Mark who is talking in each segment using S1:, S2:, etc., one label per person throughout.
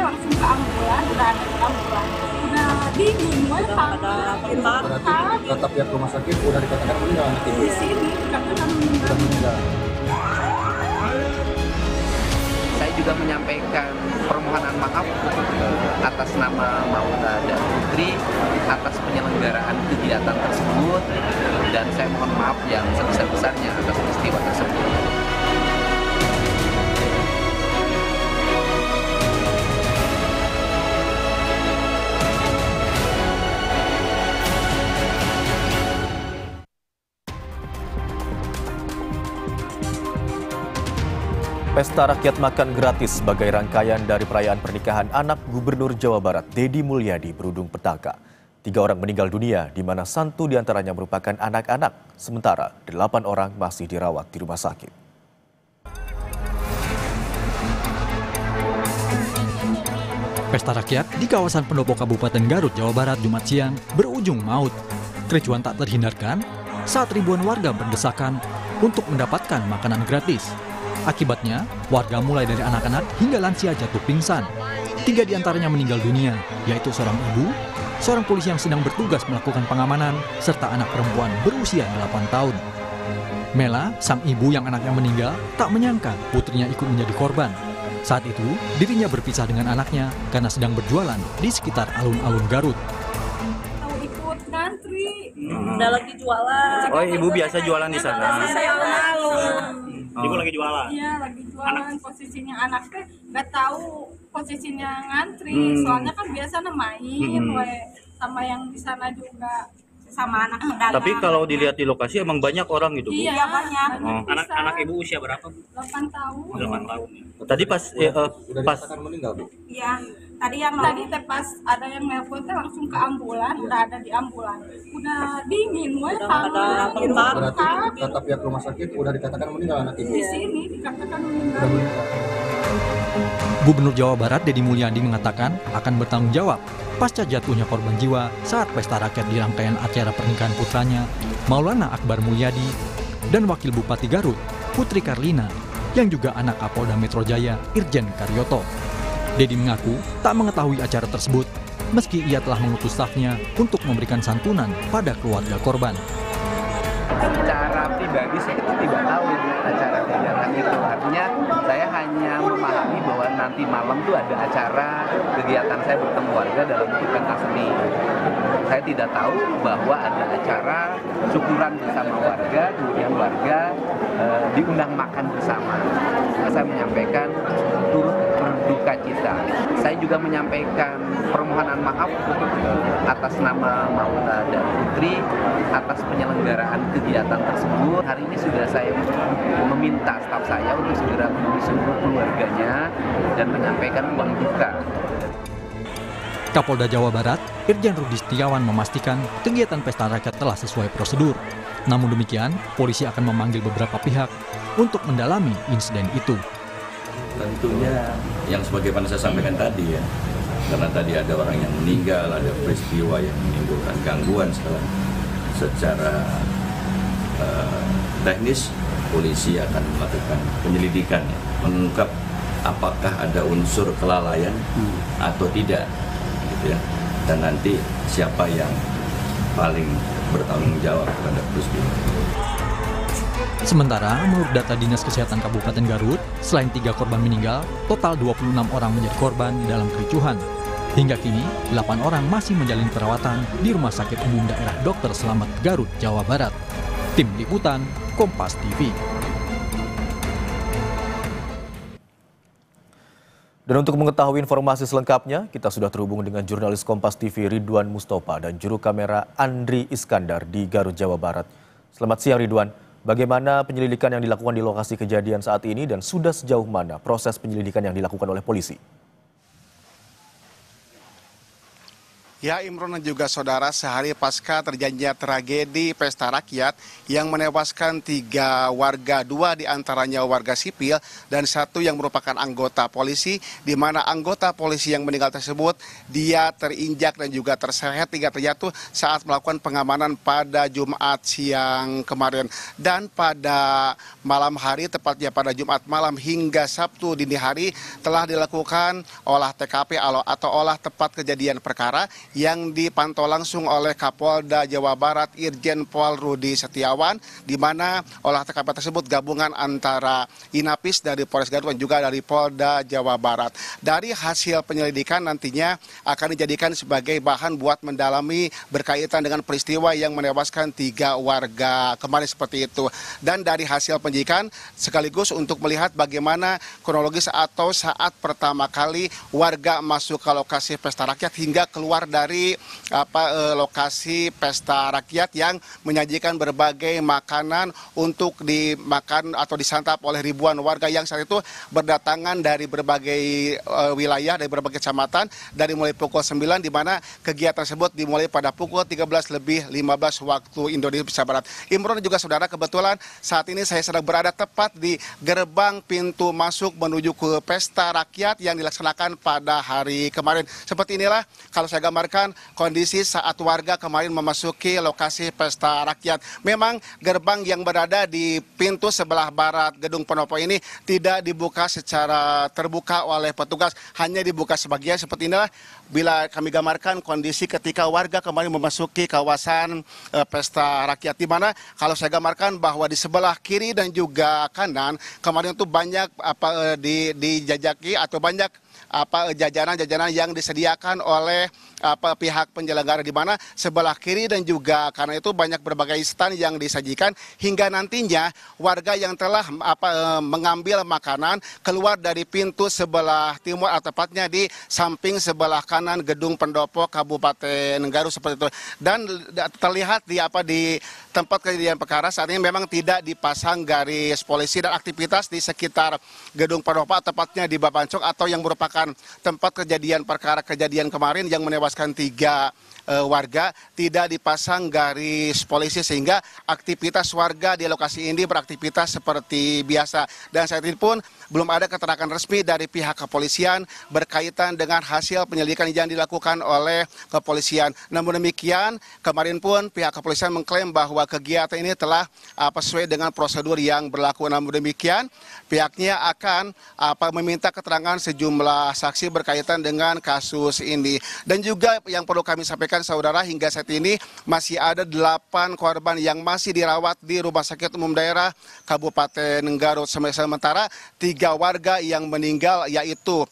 S1: langsung ke ambulan, udah ada di ambulan. Udah dingin,
S2: kata pihak rumah sakit udah dikatakan meninggal anak ibu.
S1: di sini dikatakan meninggal.
S3: Saya juga menyampaikan permohonan maaf atas nama Maulana dan Putri atas penyelenggaraan kegiatan tersebut, dan saya mohon maaf yang sebesar-besarnya atas peristiwa tersebut.
S4: Pesta Rakyat Makan Gratis sebagai rangkaian dari perayaan pernikahan anak Gubernur Jawa Barat, Deddy Mulyadi, berujung petaka. 3 orang meninggal dunia, di mana 1 diantaranya merupakan anak-anak, sementara 8 orang masih dirawat di rumah sakit.
S5: Pesta rakyat di kawasan Pendopo Kabupaten Garut, Jawa Barat, Jumat siang berujung maut. Kericuan tak terhindarkan saat ribuan warga berdesakan untuk mendapatkan makanan gratis. Akibatnya, warga mulai dari anak-anak hingga lansia jatuh pingsan. 3 diantaranya meninggal dunia, yaitu seorang ibu, seorang polisi yang sedang bertugas melakukan pengamanan, serta anak perempuan berusia 8 tahun. Mela, sang ibu yang anaknya meninggal, tak menyangka putrinya ikut menjadi korban. Saat itu, dirinya berpisah dengan anaknya karena sedang berjualan di sekitar alun-alun Garut.
S1: Tahu ikut ngantri,
S6: Udah lagi jualan.
S2: Oh, ibu biasa jualan di sana.
S6: Saya alun-alun.
S2: Ibu lagi jualan.
S1: Iya lagi jualan. Posisinya anaknya nggak tahu posisinya ngantri, soalnya kan biasa main, sama yang di sana juga sama anak pedagang.
S2: Tapi kalau dilihat di lokasi emang banyak orang gitu, Bu.
S1: Iya banyak.
S2: Anak ibu usia berapa, Bu?
S1: 8 tahun.
S2: 8 tahun. Tadi pas pas meninggal, Bu.
S1: Iya. Tadi pas ada yang nelpon teh langsung ke ambulan, udah ada di ambulan. Udah dingin,
S2: Berarti kata pihak rumah sakit udah dikatakan meninggal anak ibu.
S1: di sini dikatakan meninggal.
S5: Gubernur Jawa Barat Deddy Mulyadi mengatakan akan bertanggung jawab pasca jatuhnya korban jiwa saat pesta rakyat di rangkaian acara pernikahan putranya, Maulana Akbar Mulyadi, dan Wakil Bupati Garut, Putri Karlina, yang juga anak Kapolda Metro Jaya, Irjen Karyoto. Deddy mengaku tak mengetahui acara tersebut, meski ia telah mengutus stafnya untuk memberikan santunan pada keluarga korban.
S3: Secara pribadi saya tidak tahu acara kegiatan itu. Artinya saya hanya memahami bahwa nanti malam itu ada acara kegiatan saya bertemu warga dalam bentuk pentas seni. Saya tidak tahu bahwa ada acara syukuran bersama warga, kemudian warga diundang makan bersama. Saya menyampaikan turut berduka cita. Saya juga menyampaikan permohonan maaf atas nama Maulana dan Putri atas penyelenggaraan kegiatan tersebut. Hari ini sudah saya meminta staf saya untuk segera menemui seluruh keluarganya dan menyampaikan uang duka.
S5: Kapolda Jawa Barat, Irjen Rudi Setiawan memastikan kegiatan pesta rakyat telah sesuai prosedur. Namun demikian, polisi akan memanggil beberapa pihak untuk mendalami insiden itu.
S7: Tentunya yang sebagaimana saya sampaikan tadi ya, karena tadi ada orang yang meninggal, ada peristiwa yang menimbulkan gangguan secara teknis, polisi akan melakukan penyelidikan, mengungkap apakah ada unsur kelalaian atau tidak, gitu ya. Dan nanti siapa yang paling bertanggung jawab terhadap peristiwa.
S5: Sementara, menurut data Dinas Kesehatan Kabupaten Garut, selain 3 korban meninggal, total 26 orang menjadi korban dalam kericuhan. Hingga kini, 8 orang masih menjalani perawatan di Rumah Sakit Umum Daerah Dr. Slamet Garut, Jawa Barat. Tim Liputan, Kompas TV.
S4: Dan untuk mengetahui informasi selengkapnya, kita sudah terhubung dengan jurnalis Kompas TV Ridwan Mustofa dan juru kamera Andri Iskandar di Garut, Jawa Barat. Selamat siang Ridwan, bagaimana penyelidikan yang dilakukan di lokasi kejadian saat ini dan sudah sejauh mana proses penyelidikan yang dilakukan oleh polisi?
S8: Ya, Imron dan juga saudara, sehari pasca terjadinya tragedi pesta rakyat yang menewaskan 3 warga, 2 diantaranya warga sipil dan 1 yang merupakan anggota polisi, di mana anggota polisi yang meninggal tersebut dia terinjak dan juga terseret hingga terjatuh saat melakukan pengamanan pada Jumat siang kemarin. Dan pada malam hari, tepatnya pada Jumat malam hingga Sabtu dini hari, telah dilakukan olah TKP atau olah tempat kejadian perkara yang dipantau langsung oleh Kapolda Jawa Barat Irjen Pol Rudi Setiawan, di mana olah TKP tersebut gabungan antara Inapis dari Polres Garut dan juga dari Polda Jawa Barat. Dari hasil penyelidikan nantinya akan dijadikan sebagai bahan buat mendalami berkaitan dengan peristiwa yang menewaskan 3 warga kemarin seperti itu. Dan dari hasil penyidikan sekaligus untuk melihat bagaimana kronologis atau saat pertama kali warga masuk ke lokasi pesta rakyat hingga keluar dari lokasi pesta rakyat yang menyajikan berbagai makanan untuk dimakan atau disantap oleh ribuan warga yang saat itu berdatangan dari berbagai wilayah, dari berbagai kecamatan, dari mulai pukul 9, di mana kegiatan tersebut dimulai pada pukul 13:15 waktu Indonesia Barat. Imron juga saudara, kebetulan saat ini saya sedang berada tepat di gerbang pintu masuk menuju ke pesta rakyat yang dilaksanakan pada hari kemarin. Seperti inilah kalau saya gambarkan kondisi saat warga kemarin memasuki lokasi pesta rakyat. Memang gerbang yang berada di pintu sebelah barat gedung pendopo ini tidak dibuka secara terbuka oleh petugas, hanya dibuka sebagian. Seperti inilah bila kami gambarkan kondisi ketika warga kemarin memasuki kawasan pesta rakyat, di mana kalau saya gambarkan bahwa di sebelah kiri dan juga kanan kemarin itu banyak dijajaki atau banyak jajanan-jajanan yang disediakan oleh pihak penyelenggara, di mana sebelah kiri dan juga kanan itu banyak berbagai stand yang disajikan hingga nantinya warga yang telah mengambil makanan keluar dari pintu sebelah timur atau tepatnya di samping sebelah kanan gedung pendopo Kabupaten Garut seperti itu. Dan terlihat di tempat kejadian perkara saat ini memang tidak dipasang garis polisi, dan aktivitas di sekitar gedung pendopo tepatnya di Babancok atau yang merupakan tempat kejadian perkara kejadian kemarin yang menewaskan 3 warga tidak dipasang garis polisi, sehingga aktivitas warga di lokasi ini beraktivitas seperti biasa. Dan saat ini pun belum ada keterangan resmi dari pihak kepolisian berkaitan dengan hasil penyelidikan yang dilakukan oleh kepolisian. Namun demikian, kemarin pun pihak kepolisian mengklaim bahwa kegiatan ini telah sesuai dengan prosedur yang berlaku. Namun demikian, pihaknya akan meminta keterangan sejumlah saksi berkaitan dengan kasus ini. Dan juga yang perlu kami sampaikan saudara, hingga saat ini masih ada 8 korban yang masih dirawat di Rumah Sakit Umum Daerah Kabupaten Garut. Sementara 3 warga yang meninggal, yaitu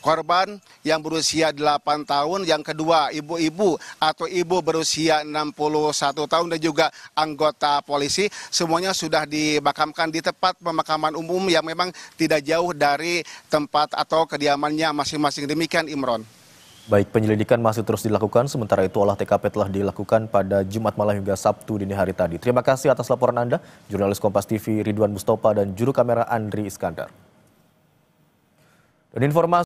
S8: korban yang berusia 8 tahun, yang kedua ibu-ibu atau ibu berusia 61 tahun dan juga anggota polisi, semuanya sudah dimakamkan di tempat pemakaman umum yang memang tidak jauh dari tempat atau kediamannya masing-masing. Demikian, Imron.
S4: Baik, penyelidikan masih terus dilakukan, sementara itu olah TKP telah dilakukan pada Jumat malam hingga Sabtu dini hari tadi. Terima kasih atas laporan Anda, jurnalis Kompas TV Ridwan Mustopa dan juru kamera Andri Iskandar. Dan informasi